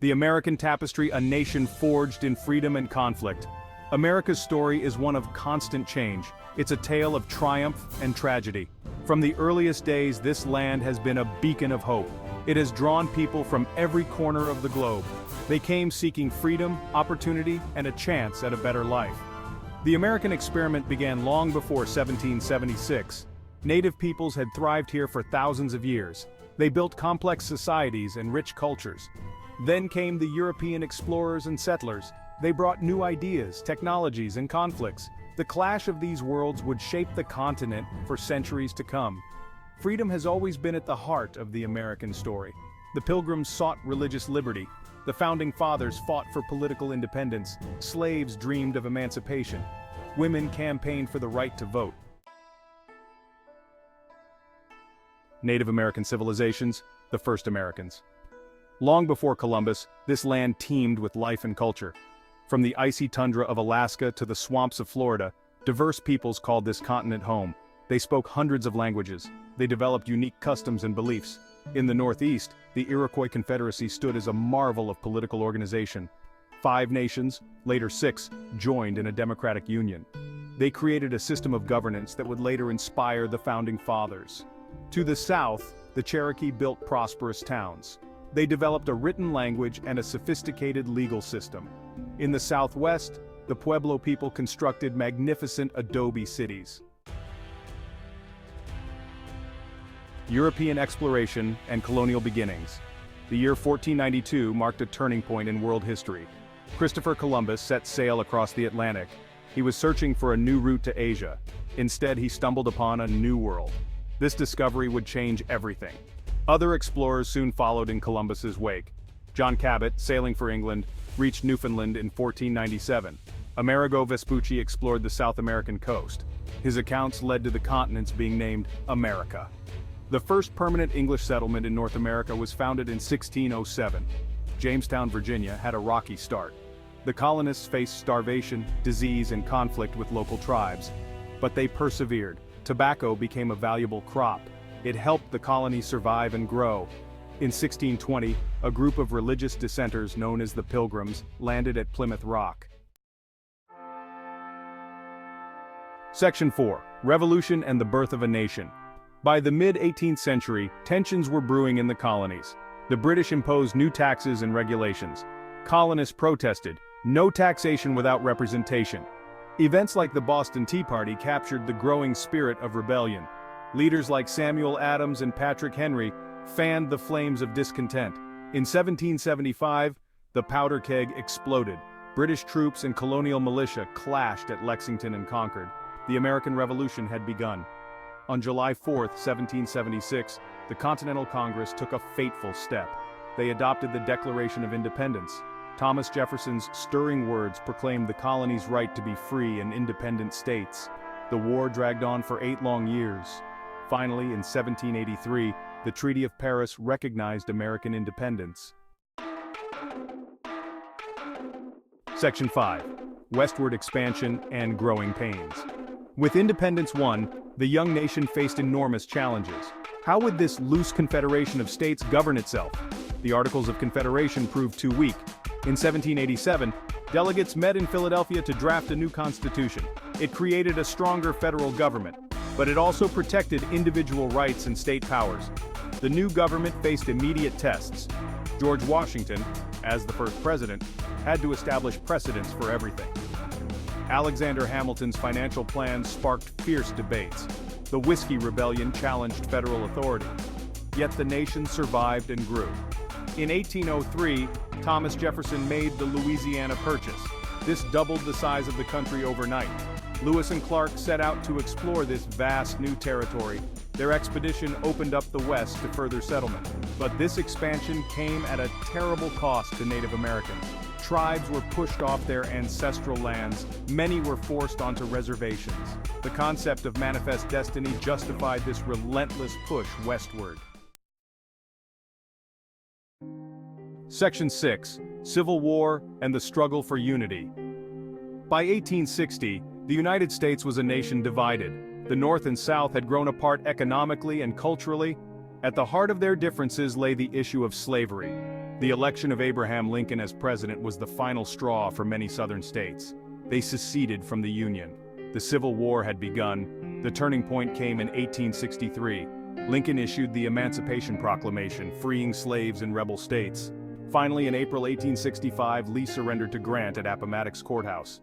The American Tapestry, a nation forged in freedom and conflict. America's story is one of constant change. It's a tale of triumph and tragedy. From the earliest days, this land has been a beacon of hope. It has drawn people from every corner of the globe. They came seeking freedom, opportunity, and a chance at a better life. The American experiment began long before 1776. Native peoples had thrived here for thousands of years. They built complex societies and rich cultures. Then came the European explorers and settlers. They brought new ideas, technologies, and conflicts. The clash of these worlds would shape the continent for centuries to come. Freedom has always been at the heart of the American story. The Pilgrims sought religious liberty. The Founding Fathers fought for political independence. Slaves dreamed of emancipation. Women campaigned for the right to vote. Native American civilizations, the first Americans. Long before Columbus, this land teemed with life and culture. From the icy tundra of Alaska to the swamps of Florida, diverse peoples called this continent home. They spoke hundreds of languages. They developed unique customs and beliefs. In the Northeast, the Iroquois Confederacy stood as a marvel of political organization. 5 nations, later 6, joined in a democratic union. They created a system of governance that would later inspire the Founding Fathers. To the south, the Cherokee built prosperous towns. They developed a written language and a sophisticated legal system. In the southwest, the Pueblo people constructed magnificent adobe cities. European exploration and colonial beginnings. The year 1492 marked a turning point in world history. Christopher Columbus set sail across the Atlantic. He was searching for a new route to Asia. Instead, he stumbled upon a new world. This discovery would change everything. Other explorers soon followed in Columbus's wake. John Cabot, sailing for England, reached Newfoundland in 1497. Amerigo Vespucci explored the South American coast. His accounts led to the continents being named America. The first permanent English settlement in North America was founded in 1607. Jamestown, Virginia, had a rocky start. The colonists faced starvation, disease, and conflict with local tribes. But they persevered. Tobacco became a valuable crop. It helped the colony survive and grow. In 1620, a group of religious dissenters known as the Pilgrims landed at Plymouth Rock. Section 4. Revolution and the Birth of a Nation. By the mid-18th century, tensions were brewing in the colonies. The British imposed new taxes and regulations. Colonists protested, no taxation without representation. Events like the Boston Tea Party captured the growing spirit of rebellion. Leaders like Samuel Adams and Patrick Henry fanned the flames of discontent. In 1775, the powder keg exploded. British troops and colonial militia clashed at Lexington and Concord. The American Revolution had begun. On July 4, 1776, the Continental Congress took a fateful step. They adopted the Declaration of Independence. Thomas Jefferson's stirring words proclaimed the colonies' right to be free and independent states. The war dragged on for 8 long years. Finally, in 1783, the Treaty of Paris recognized American independence. Section 5. Westward expansion and growing pains. With independence won, the young nation faced enormous challenges. How would this loose confederation of states govern itself? The Articles of Confederation proved too weak. In 1787, delegates met in Philadelphia to draft a new constitution. It created a stronger federal government, but it also protected individual rights and state powers. The new government faced immediate tests. George Washington, as the first president, had to establish precedents for everything. Alexander Hamilton's financial plans sparked fierce debates. The Whiskey Rebellion challenged federal authority. Yet the nation survived and grew. In 1803, Thomas Jefferson made the Louisiana Purchase. This doubled the size of the country overnight. Lewis and Clark set out to explore this vast new territory. Their expedition opened up the West to further settlement. But this expansion came at a terrible cost to Native Americans. Tribes were pushed off their ancestral lands. Many were forced onto reservations. The concept of manifest destiny justified this relentless push westward. Section 6. Civil War and the Struggle for Unity. By 1860, the United States was a nation divided. The North and South had grown apart economically and culturally. At the heart of their differences lay the issue of slavery. The election of Abraham Lincoln as president was the final straw for many southern states. They seceded from the Union. The Civil War had begun. The turning point came in 1863. Lincoln issued the Emancipation Proclamation, freeing slaves in rebel states. Finally, in April 1865, Lee surrendered to Grant at Appomattox Courthouse.